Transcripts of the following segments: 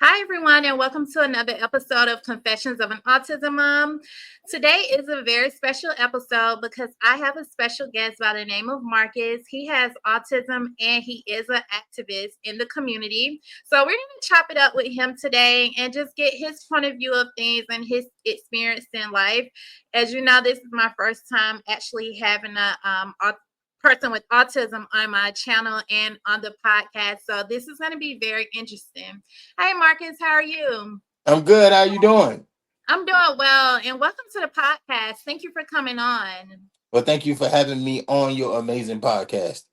Hi, everyone, and welcome to another episode of Confessions of an Autism Mom. Today is a very special episode because I have a special guest by the name of Marcus. He has autism and he is an activist in the community. So, we're going to chop it up with him today and just get his point of view of things and his experience in life. As you know, this is my first time actually having a person with autism on my channel and on the podcast. So, this is going to be very interesting. Hey Marcus, how are you? I'm good. How you doing? I'm doing well, and welcome to the podcast. Thank you for coming on. Well, thank you for having me on your amazing podcast.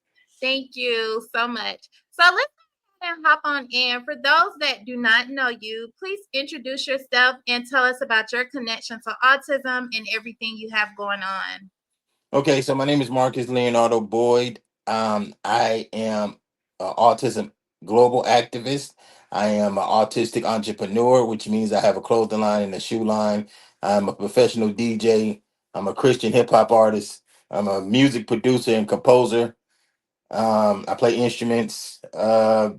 Thank you so much. So let's go ahead and hop on in. For those that do not know you, please introduce yourself and tell us about your connection to autism and everything you have going on. Okay, so my name is Marcus Leonardo Boyd. I am an autism global activist. I am an autistic entrepreneur, which means I have a clothing line and a shoe line. I'm a professional DJ. I'm a Christian hip hop artist. I'm a music producer and composer. I play instruments. I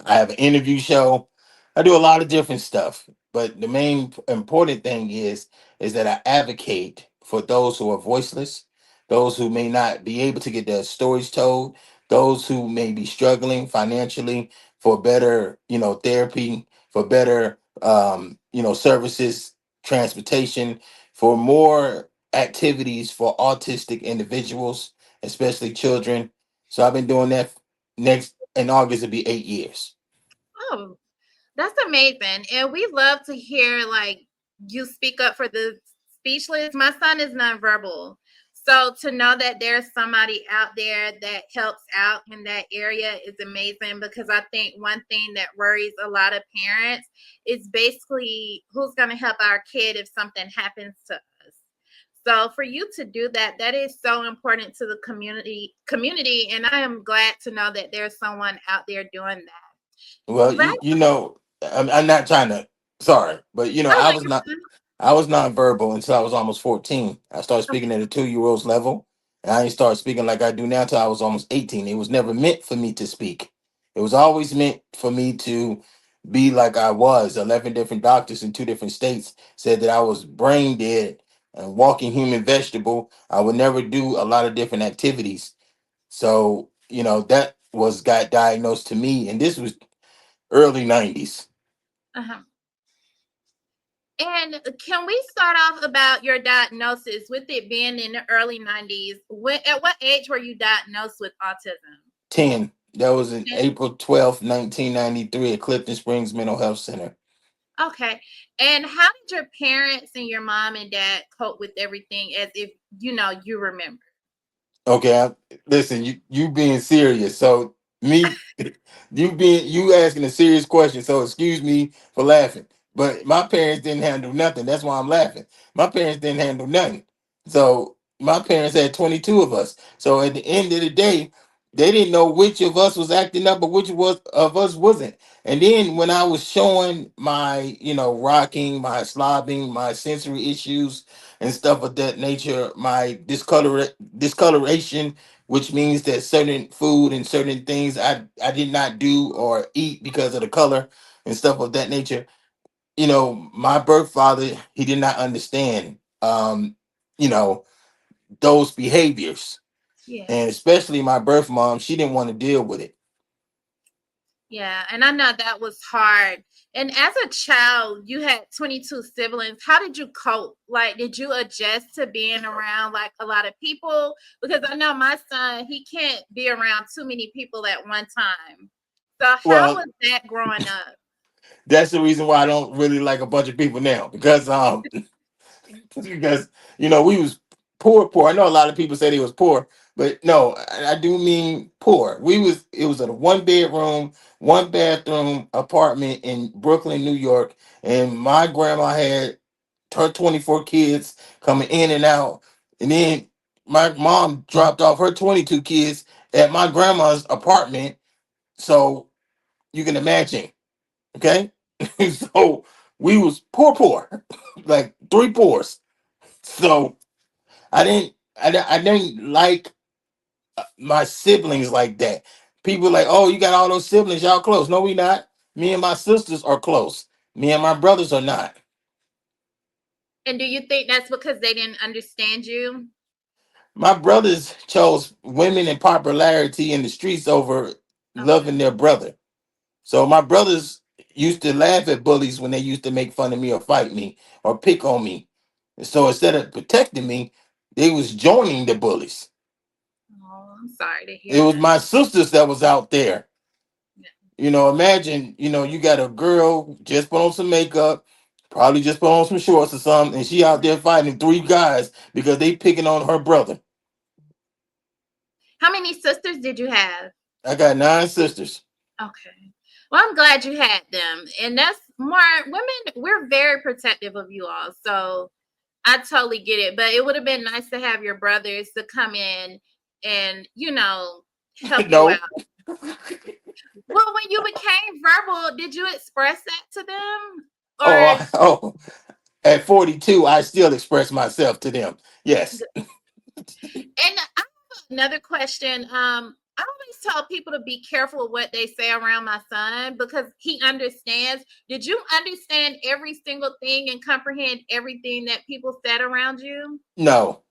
have an interview show. I do a lot of different stuff, but the main important thing is that I advocate for those who are voiceless, those who may not be able to get their stories told, those who may be struggling financially for better, therapy, for better, services, transportation, for more activities for autistic individuals, especially children. So I've been doing that. Next in August it'll be 8 years. Oh, that's amazing. And we love to hear like you speak up for the speechless. My son is nonverbal. So to know that there's somebody out there that helps out in that area is amazing because I think one thing that worries a lot of parents is basically who's going to help our kid if something happens to us. So for you to do that, that is so important to the community, and I am glad to know that there's someone out there doing Well, that. I'm not trying to. Sorry, but Oh, no, you're fine. I was nonverbal until I was almost 14. I started speaking Okay. at a 2 year old's level, and I didn't start speaking like I do now till I was almost 18. It was never meant for me to speak. It was always meant for me to be like I was. 11 different doctors in 2 different states said that I was brain dead and walking human vegetable. I would never do a lot of different activities. So, that was got diagnosed to me, and this was early 90s. Uh-huh. And can we start off about your diagnosis with it being in the early 90s? At what age were you diagnosed with autism? 10. That was in Okay. April 12th, 1993 at Clifton Springs Mental Health Center. Okay. And how did your parents and your mom and dad cope with everything as if you remember? Okay, listen, you being serious. So me, you asking a serious question. So excuse me for laughing, but my parents didn't handle nothing. That's why I'm laughing. My parents didn't handle nothing. So my parents had 22 of us. So at the end of the day, they didn't know which of us was acting up or which was of us wasn't. And then when I was showing my, rocking, my slobbing, my sensory issues, and stuff of that nature. My discoloration, which means that certain food and certain things I did not do or eat because of the color and stuff of that nature. My birth father, he did not understand you know, those behaviors. Yeah. And especially my birth mom, she didn't want to deal with it. Yeah, and I know that was hard. And as a child, you had 22 siblings. How did you cope? Like, did you adjust to being around like a lot of people? Because I know my son, he can't be around too many people at one time. So, how Well, was that growing up? that's the reason why I don't really like a bunch of people now because because we was poor. I know a lot of people said he was poor, but no, I do mean poor. It was a 1 bedroom, 1 bathroom apartment in Brooklyn, New York, and my grandma had her 24 kids coming in and out, and then my mom dropped off her 22 kids at my grandma's apartment. So you can imagine, okay? So we was poor, like three pours. So I didn't like my siblings like that. People like, oh, you got all those siblings, y'all close. No, we not. Me and my sisters are close. Me and my brothers are not. And do you think that's because they didn't understand you? My brothers chose women and popularity in the streets over loving Okay. their brother. So my brothers used to laugh at bullies when they used to make fun of me or fight me or pick on me. So instead of protecting me, they was joining the bullies. Oh, I'm sorry to It hear was that. my sisters that was out there. Yeah. Imagine, you got a girl just put on some makeup, probably just put on some shorts or something, and she out there fighting three guys because they picking on her brother. How many sisters did you have? I got nine sisters. Okay. Well, I'm glad you had them. And that's more women, we're very protective of you all. So I totally get it. But it would have been nice to have your brothers to come in and, help you No. out. Well, when you became verbal, did you express that to them? Or Oh, at 42, I still express myself to them. Yes. and I have another question. I always tell people to be careful of what they say around my son because he understands. Did you understand every single thing and comprehend everything that people said around you? No.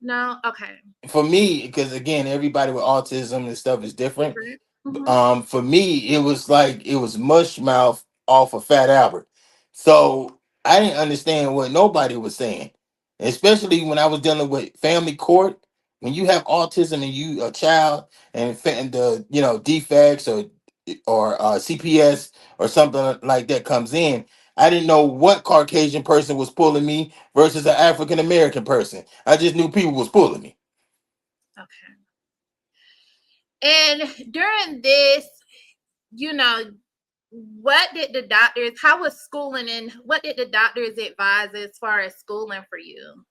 No? Okay. For me, because again, everybody with autism and stuff is different. Different. Hmm. For me, it was like it was mush mouth off of Fat Albert. So I didn't understand what nobody was saying, especially when I was dealing with family court. When you have autism and you a child and the defects or CPS or something like that comes in, I didn't know what Caucasian person was pulling me versus an African American person. I just knew people was pulling me. Okay. And during this, you know, how was schooling and what did the doctors advise as far as schooling for you?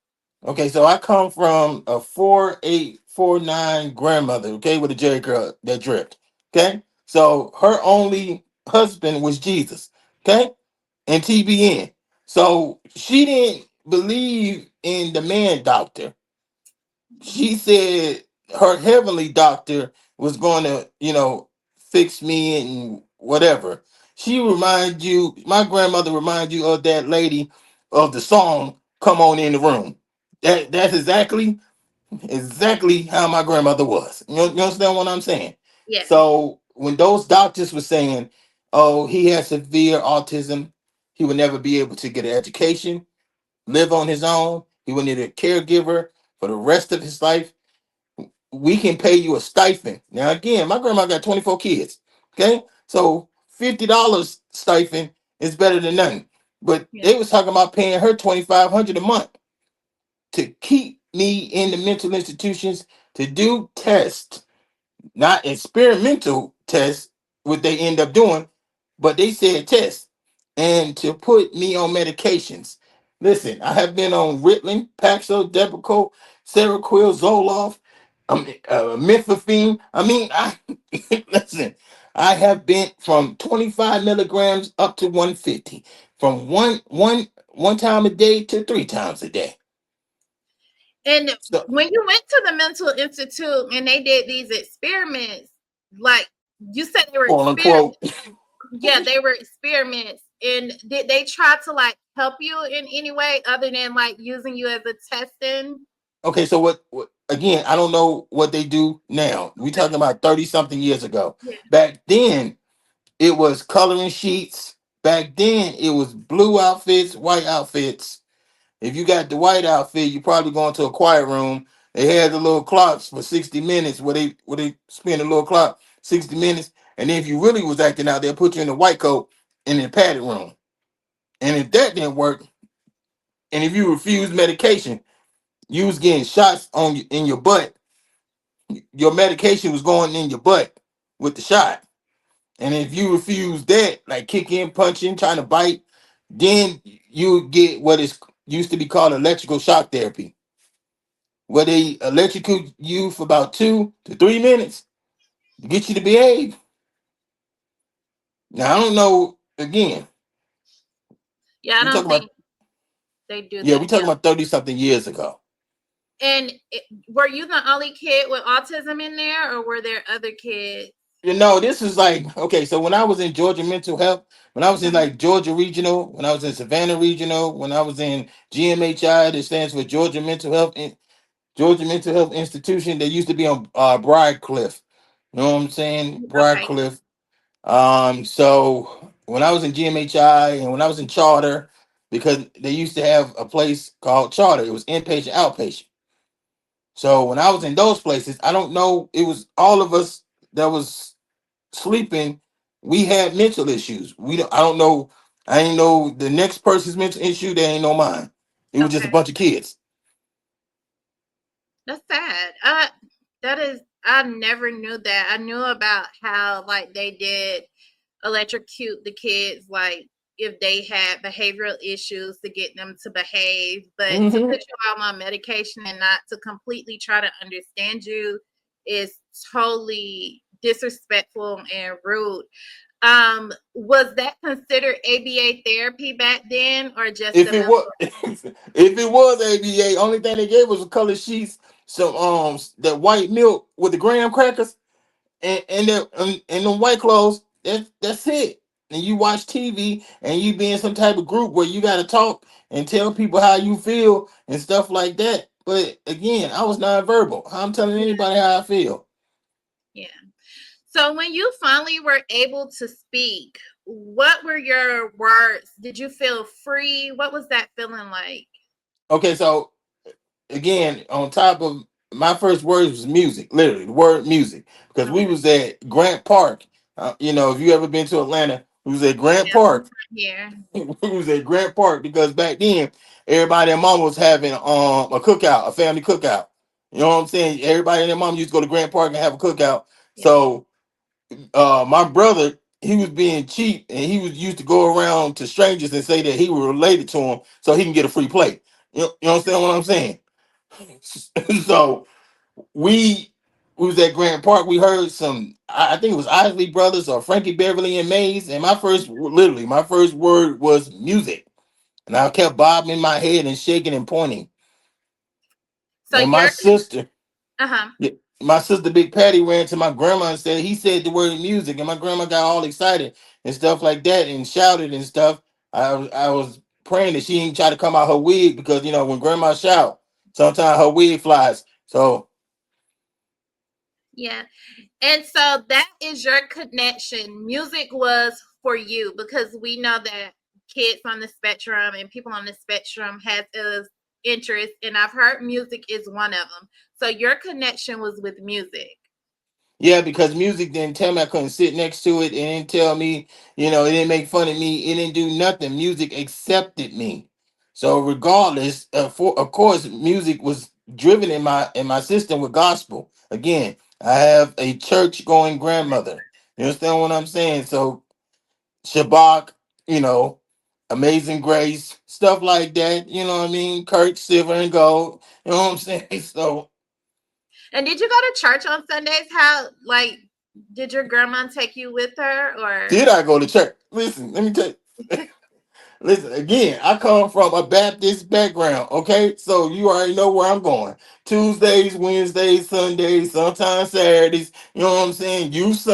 Okay, so I come from a 4'8", 4'9" grandmother, okay, with a Jerry curl that dripped. Okay. So her only husband was Jesus. Okay. And TBN. So she didn't believe in the man doctor. She said her heavenly doctor was going to, fix me and whatever. My grandmother reminded you of that lady of the song "Come On in the Room." That's exactly how my grandmother was. You understand what I'm saying? Yes. So when those doctors were saying, "Oh, he has severe autism, he would never be able to get an education, live on his own, he would need a caregiver for the rest of his life," we can pay you a stipend. Now, again, my grandma got 24 kids. Okay. So $50 stipend is better than nothing. But Yes. they was talking about paying her 2,500 a month to keep me in the mental institutions to do tests, not experimental tests, what they end up doing, but they said tests, and to put me on medications. Listen, I have been on Ritalin, Paxil, Depakote, Seroquel, Zoloft, Methorphan. Listen, I have been from 25 milligrams up to 150, from one time a day to three times a day. And So, when you went to the mental institute and they did these experiments, like you said they were quote experiments. unquote. Yeah, they were experiments. And did they try to like help you in any way other than like using you as a testing? Okay, so what again, I don't know what they do now. We talking about 30 something years ago. Yeah. Back then it was coloring sheets. Back then it was blue outfits, white outfits. If you got the white outfit, you probably going to a quiet room. They had the little clocks for 60 minutes where they spin a little clock 60 minutes. And then if you really was acting out, they'll put you in the white coat in the padded room. And if that didn't work, and if you refused medication, you was getting shots in your butt. Your medication was going in your butt with the shot. And if you refuse that, like kicking, punching, trying to bite, then you get what is used to be called electrical shock therapy, where they electrocute you for about 2 to 3 minutes to get you to behave. Now I don't know. Again, Yeah, I we don't talking about think they do yeah, that. we Yeah. talking about 30 something years ago. And were you the only kid with autism in there, or were there other kids? this is like, okay, so when I was in Georgia mental health, when I was in Uh-huh. like Georgia Regional, when I was in Savannah Regional, when I was in GMHI, that stands for Georgia Mental Health Institution, they used to be on Briarcliff. You know what I'm saying? Okay. Briarcliff. So when I was in GMHI and when I was in Charter, because they used to have a place called Charter, it was inpatient, outpatient. So when I was in those places, I don't know, it was all of us that was sleeping, we had mental issues. I don't know. I ain't know the next person's mental issue. They ain't know mine. It was just a Okay. bunch of kids. That's sad. That is, I never knew that. I knew about how like they did electrocute the kids, like if they had behavioral issues to get them to behave, but to Hmm. put you all on medication and not to completely try to understand you is totally disrespectful and rude. Was that considered ABA therapy back then, or just If a it mental? was, if it was ABA, only thing they gave was a colored sheets, some that white milk with the graham crackers, and them white clothes. That's it. And you watch TV, and you be in some type of group where you got to talk and tell people how you feel and stuff like that. But again, I was nonverbal. I'm telling Yeah, anybody how I feel. yeah. So when you finally were able to speak, what were your words? Did you feel free? What was that feeling like? Okay, so again, on top of my first words was music, literally the word music, because we Okay. was at Grant Park. If you ever been to Atlanta, we was at Grant Yep. Park. Here. We was at Grant Park because back then everybody and mom was having a cookout, a family cookout. You know what I'm saying? Everybody and their mom used to go to Grant Park and have a cookout. Yeah. So my brother, he was being cheap and he was used to go around to strangers and say that he was related to them so he can get a free plate. You understand what I'm saying? So we was at Grant Park. We heard some. I think it was Isley Brothers or Frankie Beverly and Mays. And my first word was music. And I kept bobbing my head and shaking and pointing. So And my you're sister, uh-huh. yeah, my sister Big Patty ran to my grandma and said he said the word music, and my grandma got all excited and stuff like that and shouted and stuff. I was praying that she didn't try to come out her wig because when grandma shout, sometimes her wig flies. So Yeah. And so that is your connection. Music was for you because we know that kids on the spectrum and people on the spectrum have a interest, and I've heard music is one of them. So your connection was with music. yeah, because music didn't tell me I couldn't sit next to it. It didn't tell me, it didn't make fun of me. It didn't do nothing. Music accepted me. So regardless, of course, music was driven in my system with gospel. Again, I have a church going grandmother. You understand what I'm saying? So Shabbat, you know, Amazing Grace, stuff like that. You know what I mean? Kirk, Silver and Gold. You know what I'm saying? So And did you go to church on Sundays? How like did your grandma take you with her or did I go to church? Listen, let me tell you. Listen, again, I come from a Baptist background, okay? So you already know where I'm going. Tuesdays, Wednesdays, Sundays, sometimes Saturdays, you know what I'm saying? Youth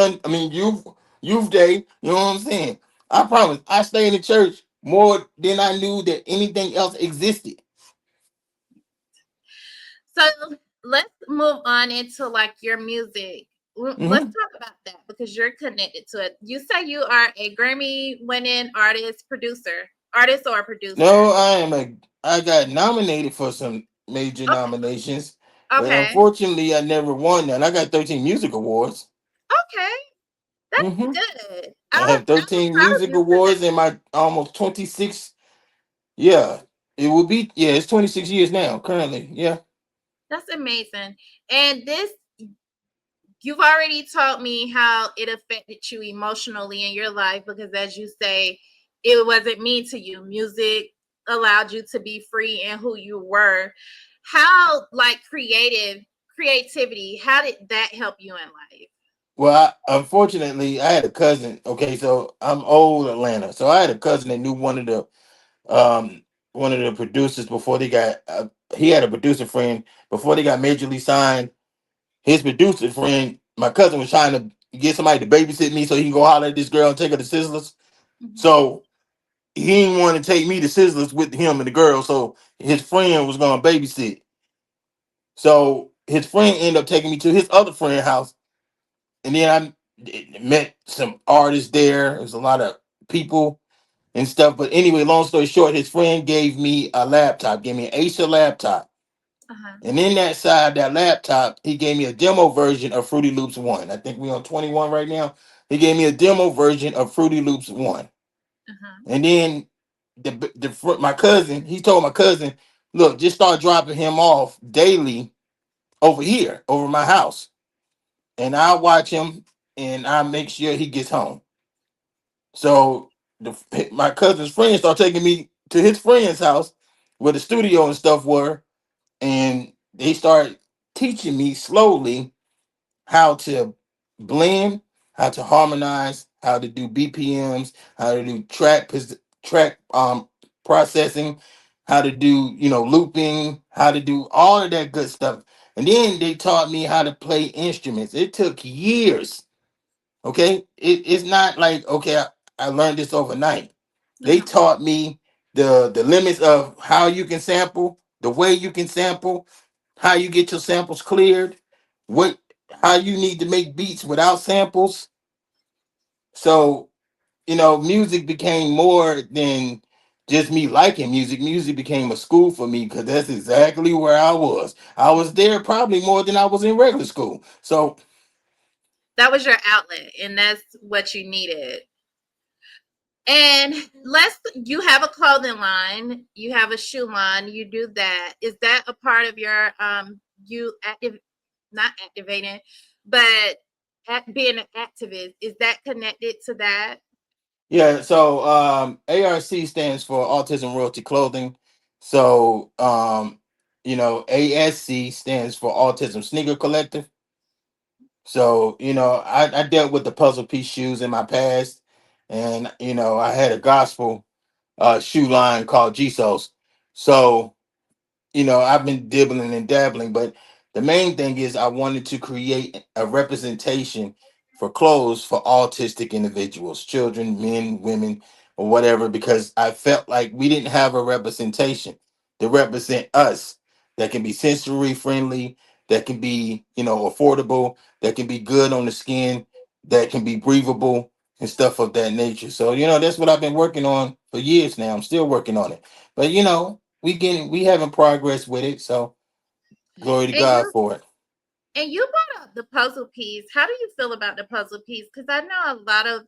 day, you know what I'm saying? I promise, I stay in the church more than I knew that anything else existed. so let's move on into like your music. Let's Hmm. talk about that because you're connected to it. You say you are a Grammy winning artist or producer. No, I got nominated for some major nominations, but Okay. unfortunately I never won none. I got 13 music awards. Okay. That's Hmm. good. I have I'm 13 proud of music you for that. awards in my almost 26. Yeah, it will be. Yeah, it's 26 years now currently. Yeah. That's amazing. And this, you've already told me how it affected you emotionally in your life because, as you say, it wasn't mean to you. Music allowed you to be free in who you were. How, like, creativity, how did that help you in life? Well, unfortunately, I had a cousin. Okay, so I'm old Atlanta, so I had a cousin that knew one of the producers before they got. He had a producer friend before they got majorly signed. His producer friend, my cousin was trying to get somebody to babysit me so he can go holler at this girl and take her to Sizzlers. Mhm. So he didn't want to take me to Sizzlers with him and the girl. So his friend was gonna babysit. So his friend ended up taking me to his other friend's house, and then I met some artists there. There was a lot of people and stuff. But anyway, long story short, his friend gave me a laptop, gave me an Acer laptop. Uh-huh. And in that side, that laptop, he gave me a demo version of Fruity Loops 1. I think we're on 21 right now. He gave me a demo version of Fruity Loops 1. Uh-huh. And then my cousin, he told my cousin, look, just start dropping him off daily over here, over my house. And I'll watch him and I'll make sure he gets home. So my cousin's friends start taking me to his friend's house where the studio and stuff were, and they start teaching me slowly how to blend, how to harmonize, how to do BPMs, how to do track processing, how to do looping, how to do all of that good stuff. And then they taught me how to play instruments. It took years. Okay, it's not like okay, I learned this overnight. They Uh-huh. taught me the limits of how you can sample, the way you can sample, how you get your samples cleared, what how you need to make beats without samples. So music became more than just me liking music. Music became a school for me because that's exactly where I was. I was there probably more than I was in regular school. So That was your outlet, and that's what you needed. And let's you have a clothing line, you have a shoe line, you do that. Is that a part of your you active not activating, but being an activist? Is that connected to that? yeah, so ARC stands for Autism Royalty Clothing. So ASC stands for Autism Sneaker Collective. So, I dealt with the puzzle piece shoes in my past, and I had a gospel shoe line called Jesus. So I've been dibbling and dabbling, but the main thing is I wanted to create a representation for clothes for autistic individuals, children, men, women, or whatever, because I felt like we didn't have a representation to represent us that can be sensory friendly, that can be, affordable, that can be good on the skin, that can be breathable and stuff of that nature. So, that's what I've been working on for years now. I'm still working on it. But we having progress with it, so glory to And God you for it. and you brought up the puzzle piece. How do you feel about the puzzle piece? Because I know a lot of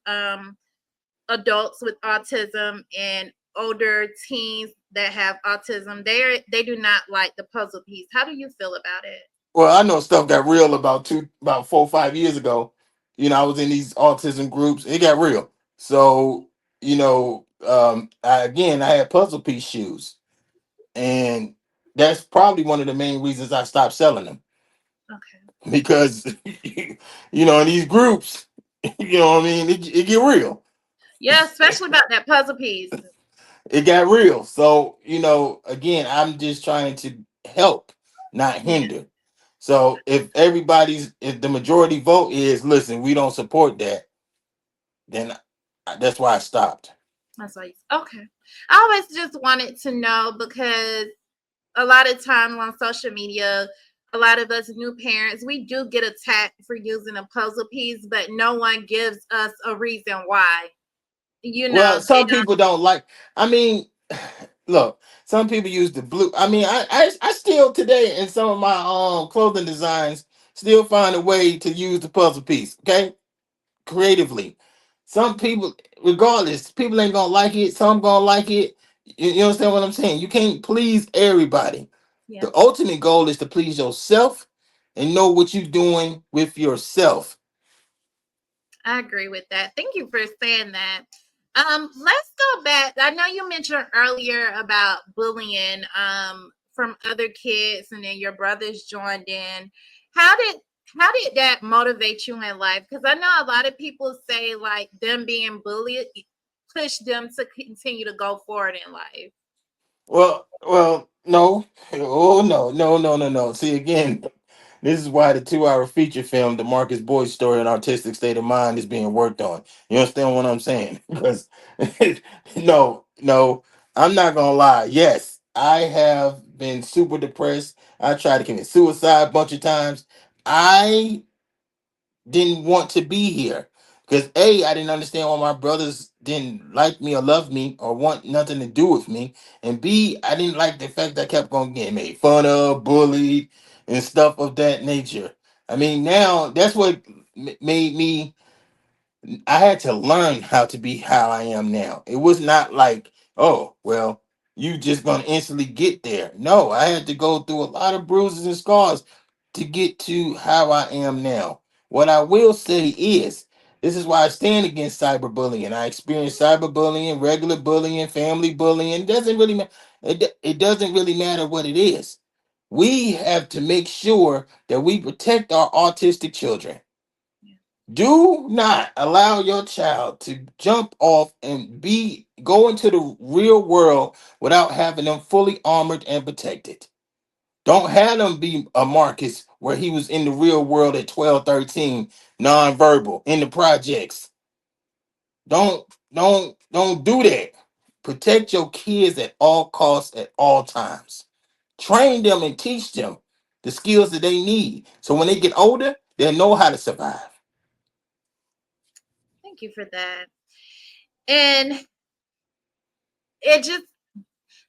adults with autism and older teens that have autism. They do not like the puzzle piece. How do you feel about it? Well, I know stuff got real about 4 or 5 years ago. I was in these autism groups. It got real. So, I had puzzle piece shoes, and that's probably one of the main reasons I stopped selling them Okay. because, in these groups, what I mean, it get real. Yeah, especially about that puzzle piece. It got real. So, again, I'm just trying to help, not Yeah, hinder. So if the majority vote is, listen, we don't support that, then that's why I stopped. that's why. Okay. I always just wanted to know because a lot of times on social media, a lot of us new parents, we do get attacked for using a puzzle piece, but no one gives us a reason why. Well, They some don't. people don't like. I mean, look, some people use the blue. I mean, I still today in some of my clothing designs still find a way to use the puzzle piece. Okay, creatively. Some people, regardless, people ain't gonna like it. Some gonna like it. You understand what I'm saying? You can't please everybody. Yeah. The ultimate goal is to please yourself and know what you're doing with yourself. I agree with that. Thank you for saying that. Let's go back. I know you mentioned earlier about bullying from other kids and then your brothers joined in. How did how did that motivate you in life? Because I know a lot of people say like them being bullied push them to continue to go forward in life. No. Oh no, no, no, no, no, no. See again. This is why the 2 hour feature film, The Marcus Boyd Story and Artistic State of Mind, is being worked on. You understand what I'm saying? Because no, I'm not gonna lie. Yes, I have been super depressed. I tried to commit suicide a bunch of times. I didn't want to be here because A, I didn't understand why my brothers didn't like me or love me or want nothing to do with me, and B, I didn't like the fact that I kept on getting made fun of, bullied, and stuff of that nature. I mean, now that's what made me. I had to learn how to be how I am now. It was not like, oh, well, you just gonna instantly get there. No, I had to go through a lot of bruises and scars to get to how I am now. What I will say is, this is why I stand against cyberbullying. I experience cyberbullying, regular bullying, family bullying. It doesn't really matter. It doesn't really matter what it is. We have to make sure that we protect our autistic children. Do not allow your child to jump off and be go into the real world without having them fully armored and protected. Don't have them be a Marcus where he was in the real world at 12, 13, nonverbal in the projects. Don't do that. Protect your kids at all costs at all times. Train them and teach them the skills that they need. So when they get older, they'll know how to survive. Thank you for that. And it just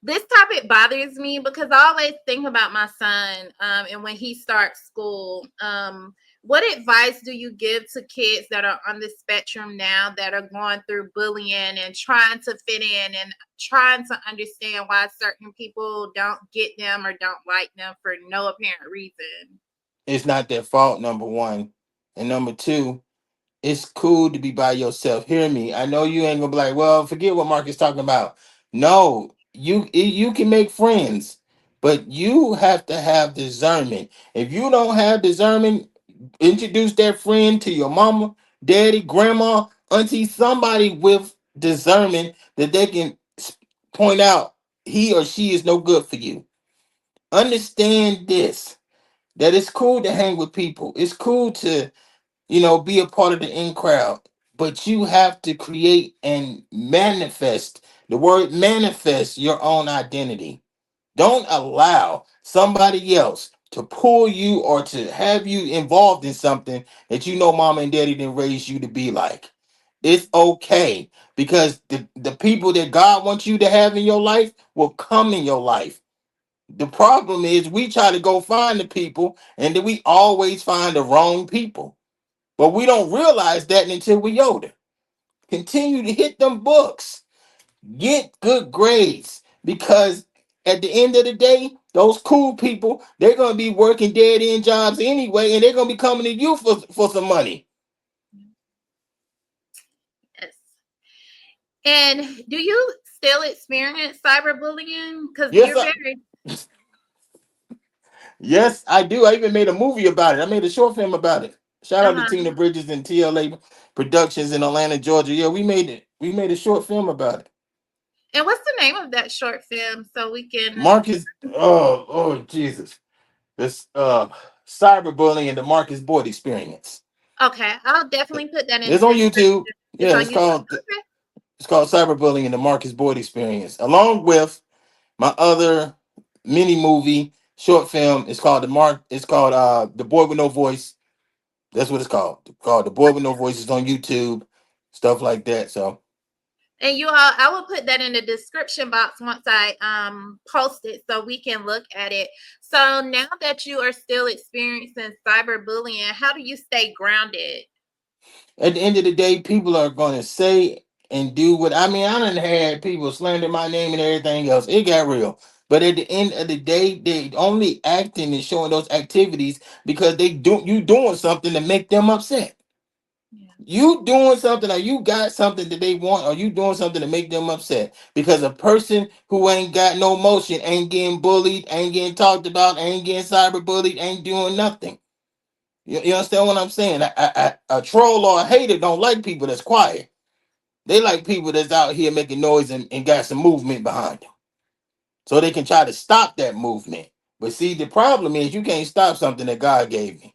this topic bothers me because I always think about my son, and when he starts school. What advice do you give to kids that are on the spectrum now that are going through bullying and trying to fit in and trying to understand why certain people don't get them or don't like them for no apparent reason? It's not their fault, number one. And number two, it's cool to be by yourself. Hear me. I know you ain't gonna be like, well, forget what Mark is talking about. No, you can make friends, but you have to have discernment. If you don't have discernment, introduce that friend to your mama, daddy, grandma, auntie, somebody with discernment that they can point out he or she is no good for you. Understand this, that it's cool to hang with people. It's cool to, be a part of the in crowd. But you have to create and manifest, the word manifest, your own identity. Don't allow somebody else to pull you or to have you involved in something that you know mama and daddy didn't raise you to be like. It's okay because the people that God wants you to have in your life will come in your life. The problem is we try to go find the people and then we always find the wrong people. But we don't realize that until we older. Continue to hit them books. Get good grades because at the end of the day, those cool people, they're going to be working dead end jobs anyway and they're going to be coming to you for some money. Yes. And do you still experience cyberbullying? Because Yes, you're I, very yes, I do. I even made a movie about it. I made a short film about it. Shout out to uh-huh. Tina Bridges and TLA Productions in Atlanta, Georgia. Yeah, we made it. We made a short film about it. And what's the name of that short film so we can? Marcus, oh Jesus. This cyberbullying and the Marcus Boyd experience. Okay, I'll definitely put that in the It's on YouTube. description. It's Yeah, on YouTube. Okay. it's called cyberbullying and the Marcus Boyd experience, along with my other mini movie short film. It's called It's called The Boy with No Voice. That's what it's called. It's called The Boy with No Voice. It's on YouTube, stuff like that. So And you all, I will put that in the description box once I post it so we can look at it. So now that you are still experiencing cyberbullying, how do you stay grounded? at the end of the day, people are going to say and do what I mean. I done had people slander my name and everything else. It got real. But at the end of the day, they only acting and showing those activities because you doing something to make them upset. Yeah. You doing something or you got something that they want or you doing something to make them upset. Because a person who ain't got no motion ain't getting bullied, ain't getting talked about, ain't getting cyberbullied, ain't doing nothing. You understand what I'm saying? A troll or a hater don't like people that's quiet. They like people that's out here making noise and got some movement behind them. So they can try to stop that movement. But see, the problem is you can't stop something that God gave me.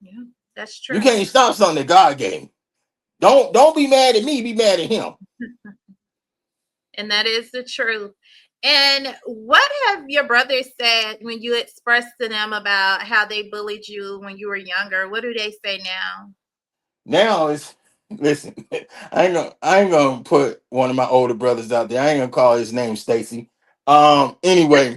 Yeah, that's You true. can't stop something that God gave me. Don't be mad at me. Be mad at him. And that is the truth. And what have your brothers said when you expressed to them about how they bullied you when you were younger? What do they say now? Now it's listen. I ain't gonna put one of my older brothers out there. I ain't gonna call his name Stacy. Anyway,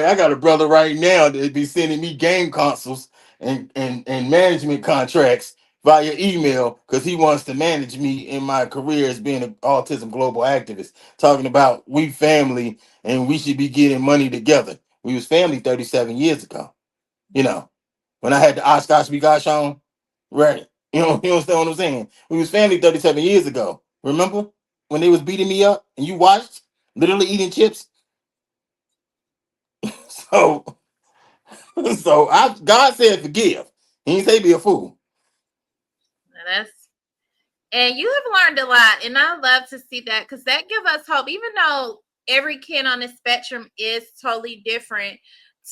I got a brother right now that be sending me game consoles and management contracts via email because he wants to manage me in my career as being an autism global activist. Talking about we family and we should be getting money together. We was family 37 years ago. You know, when I had the Oshkosh we got on, right? You understand what I'm saying? We was family 37 years ago. Remember when they was beating me up and you watched, literally eating chips? So so I God said forgive. He didn't say be a fool. That's And you have learned a lot, and I love to see that because that gives us hope. Even though every kid on the spectrum is totally different,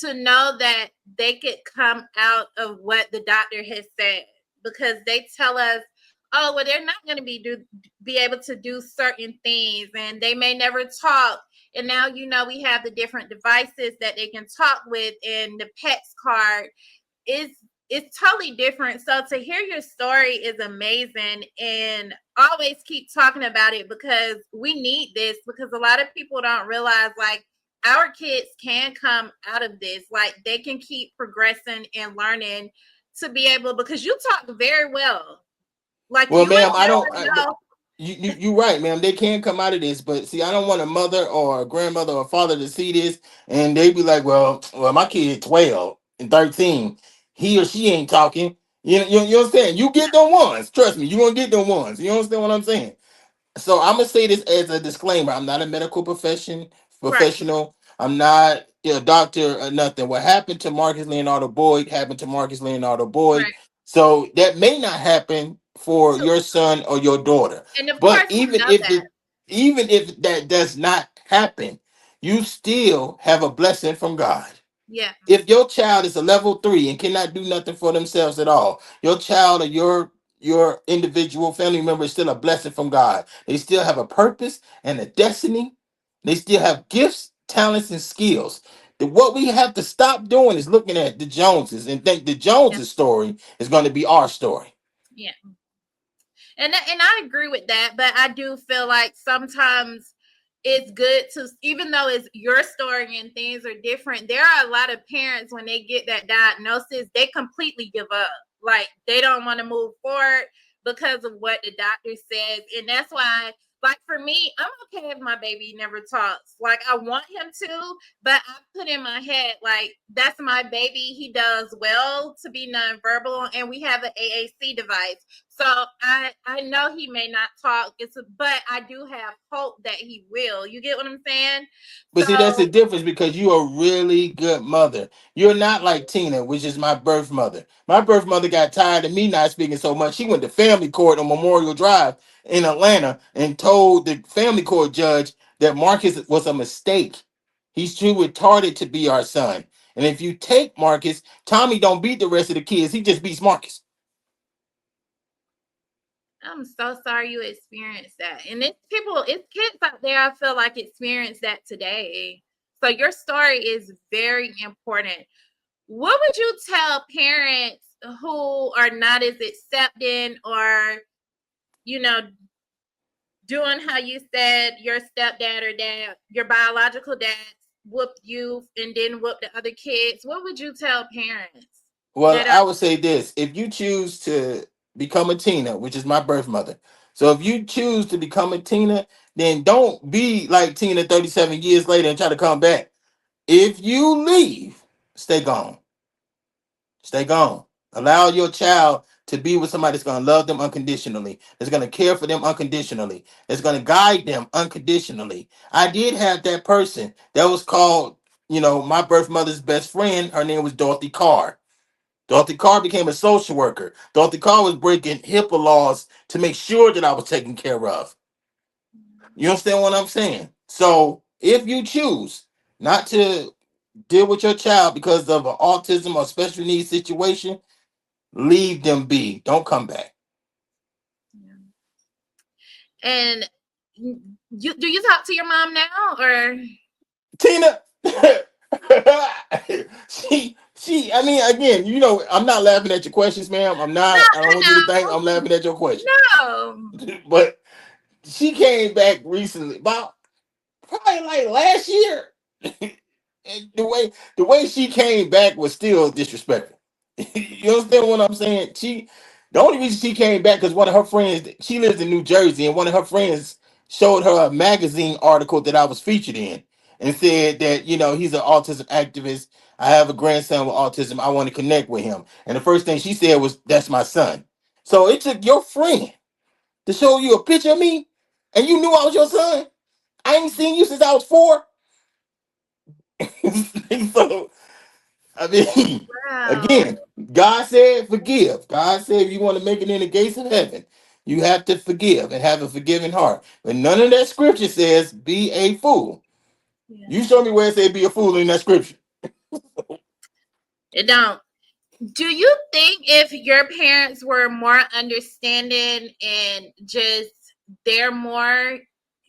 to know that they could come out of what the doctor has said, because they tell us, oh, well, they're not going to be able to do certain things, and they may never talk. And now we have the different devices that they can talk with, and the pets card is it's totally different. So to hear your story is amazing, and always keep talking about it because we need this, because a lot of people don't realize like our kids can come out of this, like they can keep progressing and learning to be able, because you talk very well, like Well, you would ma'am, I don't. never know. You right, ma'am. They can come out of this, but see, I don't want a mother or a grandmother or father to see this and they be like, well, my kid 12 and 13, he or she ain't talking. You understand? You get them ones. Trust me, you gonna get them ones. You understand what I'm saying? So I'm gonna say this as a disclaimer. I'm not a medical Right, professional. I'm not a doctor or nothing. What happened to Marcus Leonardo Boyd happened to Marcus Leonardo Boyd. right. So that may not happen for So, your son or your daughter. and of But course we know that. even if that does not happen, you still have a blessing from God. Yeah, If your child is a level 3 and cannot do nothing for themselves at all, your child or your individual family member is still a blessing from God. They still have a purpose and a destiny. They still have gifts, talents, and skills. What we have to stop doing is looking at the Joneses and think the yeah, Joneses story is going to be our story. yeah. And I agree with that, but I do feel like sometimes it's good to, even though it's your story and things are different, there are a lot of parents when they get that diagnosis, they completely give up. Like they don't want to move forward because of what the doctor says. And that's why, like for me, I'm okay if my baby never talks. Like I want him to, but I put in my head, like, that's my baby. He does well to be nonverbal, and we have an AAC device. So I know he may not talk. But I do have hope that he will. You get what I'm saying? But see, that's the So difference because you are a really good mother. You're not like Tina, which is my birth mother. My birth mother got tired of me not speaking so much. She went to family court on Memorial Drive in Atlanta and told the family court judge that Marcus was a mistake. He's too retarded to be our son. And if you take Marcus, Tommy don't beat the rest of the kids. He just beats Marcus. I'm so sorry you experienced that. And it's kids out there I feel like experience that today. So your story is very important. What would you tell parents who are not as accepting, or you know doing how you said your stepdad or dad, your biological dad, whooped you and then whooped the other kids? What would you tell parents Well, that are I would say this: if you choose to become a Tina, which is my birth mother, so if you choose to become a Tina, then don't be like Tina 37 years later and try to come back. If you leave, stay gone. Stay gone. Allow your child to be with somebody that's going to love them unconditionally, that's going to care for them unconditionally, that's going to guide them unconditionally. I did have that person that was called, my birth mother's best friend. Her name was Dorothy Carr. Dorothy Carr became a social worker. Dorothy Carr was breaking HIPAA laws to make sure that I was taken care of. You understand what I'm saying? So if you choose not to deal with your child because of an autism or special needs situation, leave them be. Don't come back. Yeah. And you talk to your mom now, or Tina, she. I mean, again, I'm not laughing at your questions, ma'am. I'm no? not. I don't I want you to think I'm know, laughing at your question. no. But she came back recently, about probably like last year. And the way she came back was still disrespectful. You understand what I'm saying? The only reason she came back because one of her friends, she lives in New Jersey, and one of her friends showed her a magazine article that I was featured in, and said that he's an autism activist. I have a grandson with autism. I want to connect with him. And the first thing she said was, "That's my son." So it took your friend to show you a picture of me, and you knew I was your son. I ain't seen you since I was 4. So I mean, Wow. again, God said forgive. God said if you want to make it in the gates of heaven, you have to forgive and have a forgiving heart. But none of that scripture says be a fool. You Yeah. show me where it said be a fool in that scripture. It don't. Do you think if your parents were more understanding and just they're more,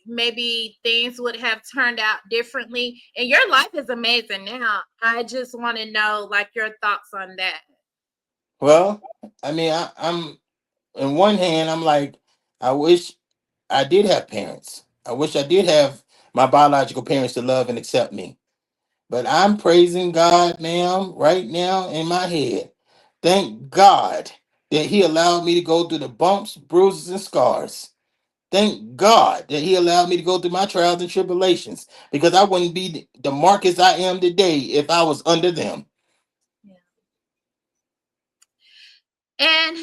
maybe things would have turned out differently? And your life is amazing now. I just want to know like your thoughts on that. Well, I mean, I'm in one hand, I'm like, I wish I did have parents. I wish I did have my biological parents to love and accept me. But I'm praising God, ma'am, right now in my head. Thank God that He allowed me to go through the bumps, bruises, and scars. Thank God that He allowed me to go through my trials and tribulations because I wouldn't be the Marcus I am today if I was under them. Yeah. And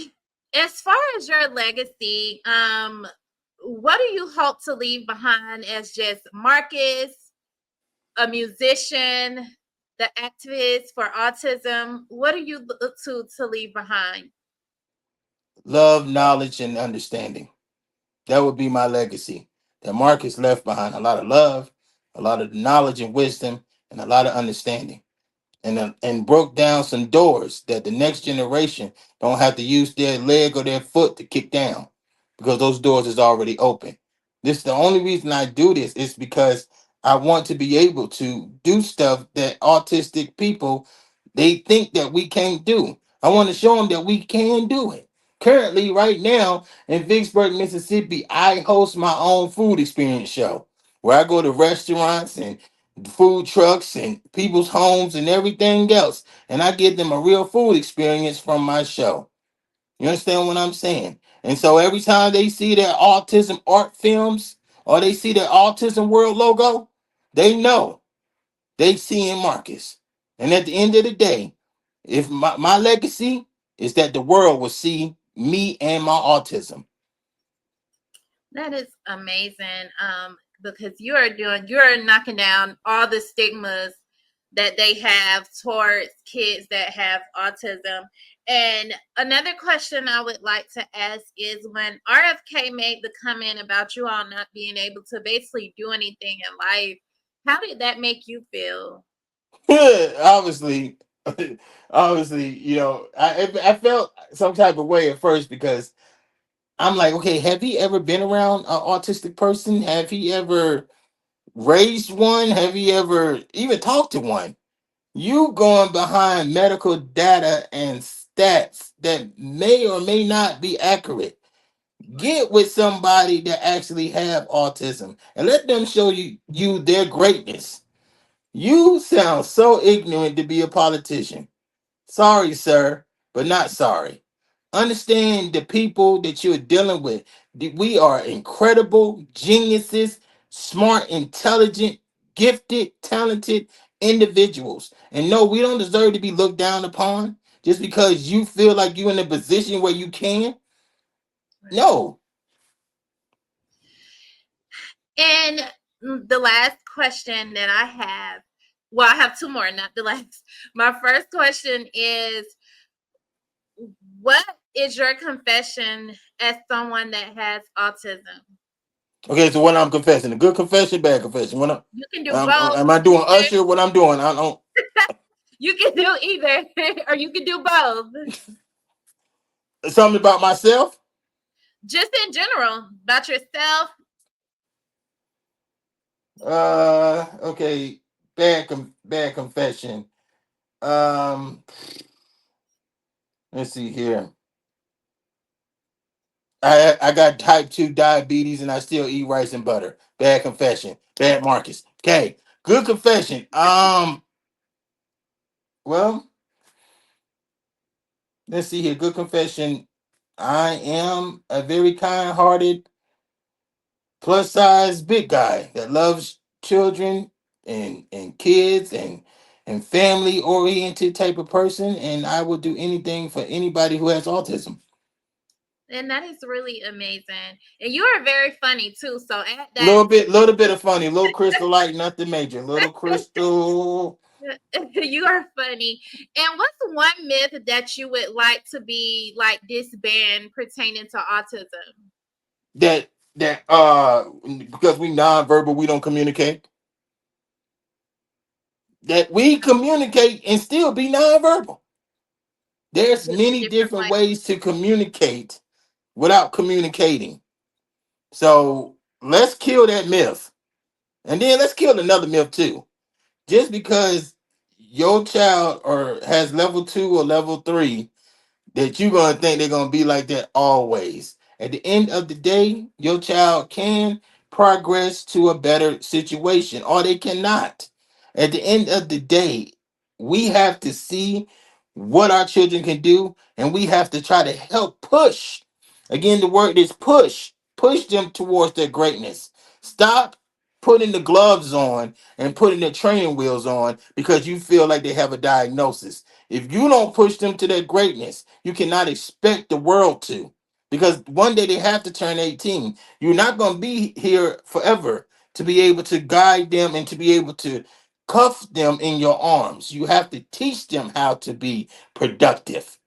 as far as your legacy, what do you hope to leave behind as just Marcus, a musician, the activist for autism? What do you look to leave behind? Love, knowledge, and understanding. That would be my legacy. That Marcus left behind a lot of love, a lot of knowledge and wisdom, and a lot of understanding. And broke down some doors that the next generation don't have to use their leg or their foot to kick down because those doors is already open. This the only reason I do this is because I want to be able to do stuff that autistic people they think that we can't do. I want to show them that we can do it. Currently, right now in Vicksburg, Mississippi, I host my own food experience show where I go to restaurants and food trucks and people's homes and everything else. And I give them a real food experience from my show. You understand what I'm saying? And so every time they see their autism art films or they see their autism world logo, they know they see in Marcus. And at the end of the day, if my legacy is that the world will see me and my autism. That is amazing. Because you're knocking down all the stigmas that they have towards kids that have autism. And another question I would like to ask is when RFK made the comment about you all not being able to basically do anything in life, how did that make you feel? obviously, obviously, I felt some type of way at first because I'm like, okay, have he ever been around an autistic person? Have he ever raised one? Have he ever even talked to one? You going behind medical data and stats that may or may not be accurate. Get with somebody that actually have autism and let them show you their greatness. You sound so ignorant to be a politician. Sorry, sir, but not sorry. Understand the people that you're dealing with. We are incredible geniuses, smart, intelligent, gifted, talented individuals. And no, we don't deserve to be looked down upon just because you feel like you're in a position where you can. Right. No. And the last question that I have, well, I have two more, not the last. My first question is, what is your confession as someone that has autism? Okay, so what I'm confessing, a good confession, bad confession. You can do both. Am I doing Usher? What I'm doing? I don't. You can do either, or you can do both. Something about myself. Just in general, about yourself. Okay. Bad confession. Um, let's see here. I got type 2 diabetes and I still eat rice and butter. Bad confession. Bad Marcus. Okay. Good confession. Well, let's see here. Good confession. I am a very kind-hearted, plus-size big guy that loves children and kids and family-oriented type of person, and I will do anything for anybody who has autism. And that is really amazing. And you are very funny too. So add that Little bit of funny, little crystal light, nothing major. Little crystal you are funny. And what's one myth that you would like to be like disband pertaining to autism? that because we nonverbal, we don't communicate. That we communicate and still be nonverbal. There's Just in many different different ways. ways to communicate without communicating. So let's kill that myth. And then let's kill another myth too. Just because your child or has level 2 or level 3, that you're gonna think they're gonna be like that always. At the end of the day, your child can progress to a better situation, or they cannot. At the end of the day, we have to see what our children can do, and we have to try to help push. Again, the word is push. Push them towards their greatness. Stop putting the gloves on and putting the training wheels on because you feel like they have a diagnosis. If you don't push them to their greatness, you cannot expect the world to. Because one day they have to turn 18. You're not going to be here forever to be able to guide them and to be able to cuff them in your arms. You have to teach them how to be productive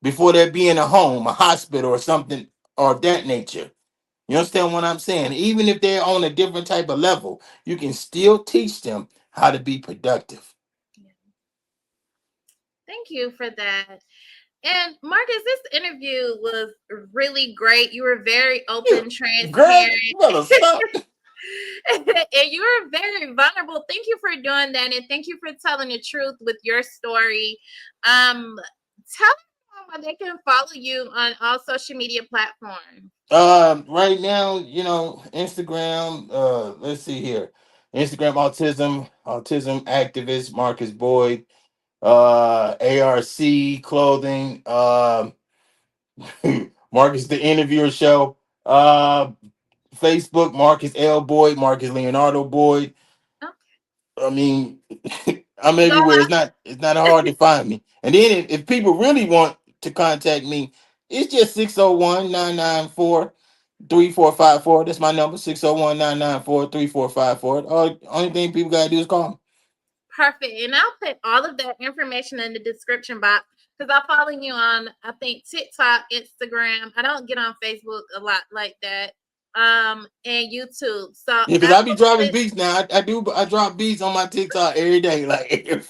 before they be in a home, a hospital, or something of that nature. You understand what I'm saying? Even if they're on a different type of level, you can still teach them how to be productive. Yeah. Thank you for that. And Marcus, this interview was really great. You were very You, open, girl, transparent, you better stop. and you were very vulnerable. Thank you for doing that, and thank you for telling the truth with your story. Tell them where they can follow you on all social media platforms. Right now, Instagram. Let's see here. Instagram autism activist Marcus Boyd. ARC clothing. Marcus the interviewer show. Facebook Marcus L Boyd. Marcus Leonardo Boyd. Okay. I mean, I'm You all everywhere. It's not hard to find me. And then if people really want to contact me, it's just 601-994-3454. That's my number, 601-994-3454. Only thing people gotta do is call me. perfect. And I'll put all of that information in the description box because I follow you on, I think, TikTok, Instagram. I don't get on Facebook a lot like that. And YouTube. So Yeah, because I I be will dropping put beats now. I drop beats on my TikTok every day. Like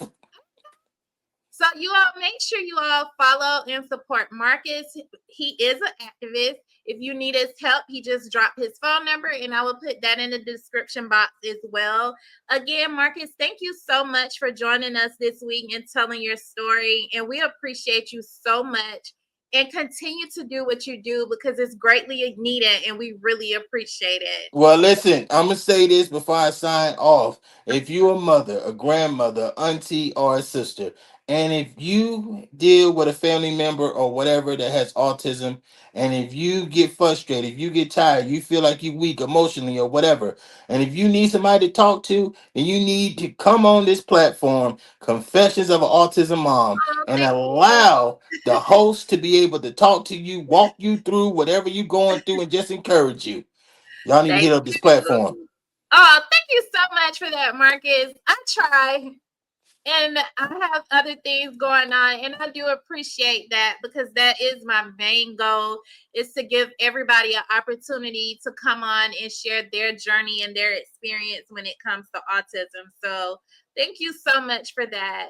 So you all make sure you all follow and support Marcus. He is an activist. If you need his help, he just dropped his phone number and I will put that in the description box as well. Again, Marcus, thank you so much for joining us this week and telling your story. And we appreciate you so much. And continue to do what you do because it's greatly needed and we really appreciate it. Well, listen, I'm gonna say this before I sign off. If you're a mother, a grandmother, auntie, or a sister, and if you deal with a family member or whatever that has autism, and if you get frustrated, if you get tired, you feel like you're weak emotionally or whatever, and if you need somebody to talk to, then you need to come on this platform, Confessions of an Autism Mom, Oh, and thank you. allow the host to be able to talk to you, walk you through whatever you're going through, and just encourage you. Y'all need to Thank hit up this platform. you. Oh, thank you so much for that, Marcus. I try. And I have other things going on, and I do appreciate that because that is my main goal, is to give everybody an opportunity to come on and share their journey and their experience when it comes to autism. So thank you so much for that.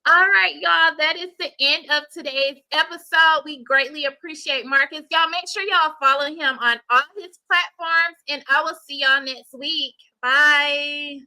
All right, y'all, that is the end of today's episode. We greatly appreciate Marcus. Y'all make sure y'all follow him on all his platforms, and I will see y'all next week. Bye.